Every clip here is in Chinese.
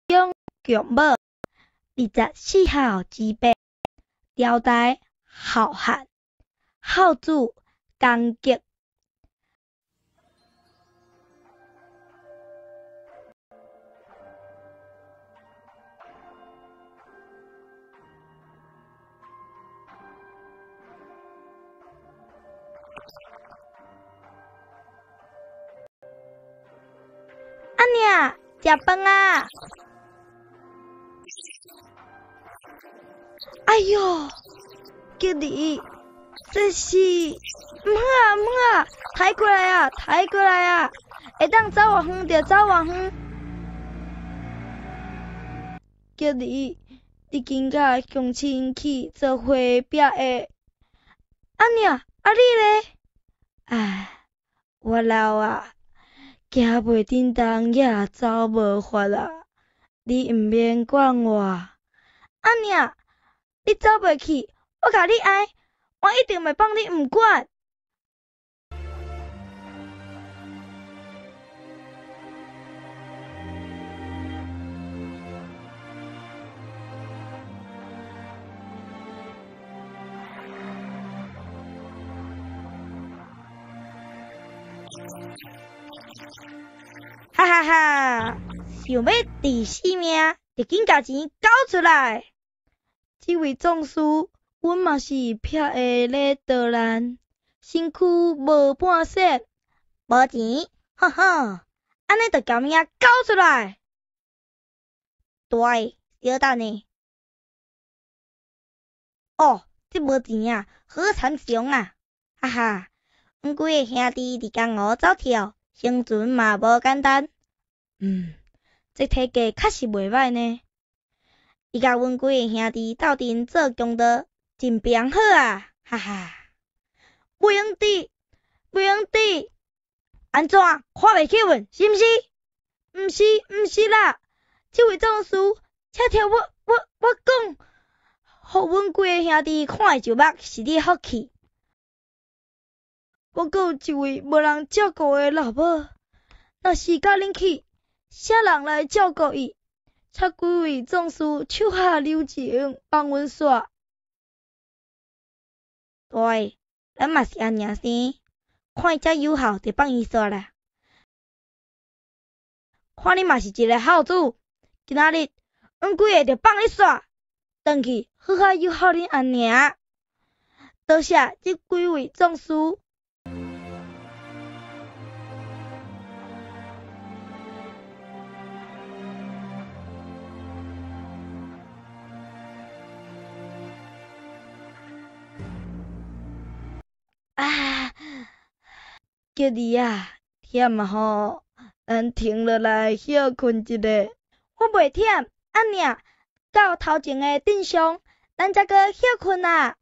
中强母，24号之辈，朝代浩瀚，孝子刚吉。阿娘，食饭啊！哎哟，吉利，这是唔好啊唔好啊，抬过来啊抬过来啊！会当走偌远就走偌远。吉利，你今甲乡亲去做花壁的。阿娘，啊你咧？唉，我老啊。行袂振动，也走无法啊！你毋免管我。阿娘，你走袂去，我甲你爱，我一定袂放你毋管。哈哈哈！想要第四名，就紧甲钱交出来。这位壮士，阮嘛是劈的咧倒烂，身躯无半截，无钱，呵呵，安尼就交名交出来。对，小等呢。哦，这无钱啊，好惨伤啊！哈哈，阮几个兄弟伫江湖走跳。生存嘛无简单，这体格确实袂歹呢。伊甲阮几个兄弟斗阵做强盗，真平好啊，哈哈。不用滴，不用滴，安怎看袂起阮，是毋是？毋是啦，这位壮士，请听我讲，互阮几个兄弟看会就目，是你福气。我阁有一位无人照顾的老母，若是甲恁去，啥人来照顾伊？请几位壮士手下留情，帮阮煞。对，咱嘛是安尼生，看伊遮有效，就帮伊煞啦。看你嘛是一个孝子，今仔日阮几个就帮你煞，转去好好友好恁安尔。多谢这几位壮士。啊，吉利啊，忝啊吼，咱停落来歇困一下。我袂忝，安尔，到头前的顶上，咱才阁歇困啊。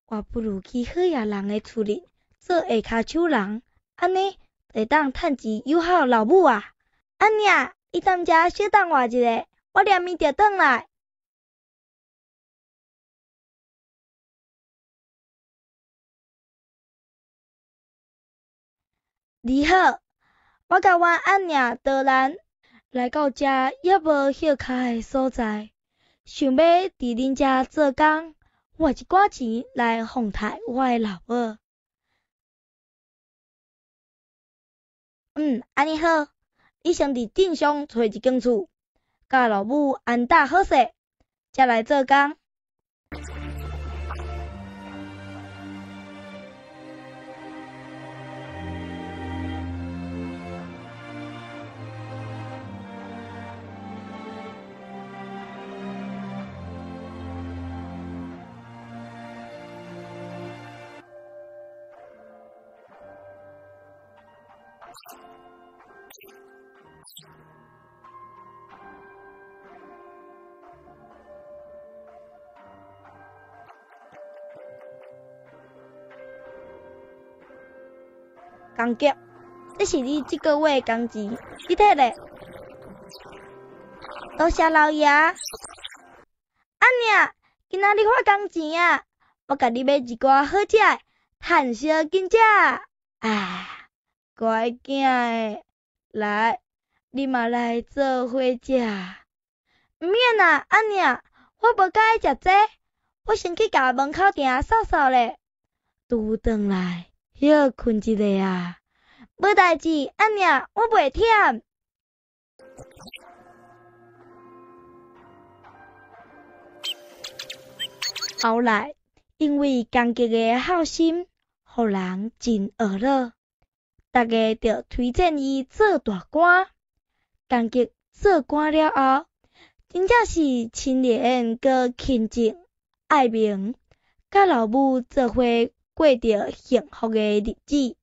我不如去好野人的厝里做下骹手人，安尼会当趁钱友好老母啊。安尔。你踮遮小等我一下，我连面就转来。你好，我甲阮阿娘导览来到遮也无歇脚的所在，想要伫恁遮做工，换一寡钱来奉待我的老母。安尼好。你先伫镇上找一间厝，甲老母安搭好势，才来做工。工级，这是你这个月的工钱，你摕咧。多谢老爷。阿娘，今仔日发工钱啊，我甲你买一寡好食的，汉小囡仔，啊，乖囝诶，来，你嘛来做伙食。毋免啦，安尔，我无介意食这，我先去甲门口埕扫扫咧。拄转来，休困一下啊。无代志，安尔，我袂忝。后来，因为工作诶好心，互人真学乐，大家就推荐伊做大官。工作做官了后，真正是清廉佮勤政爱民，甲老母做伙过着幸福诶日子。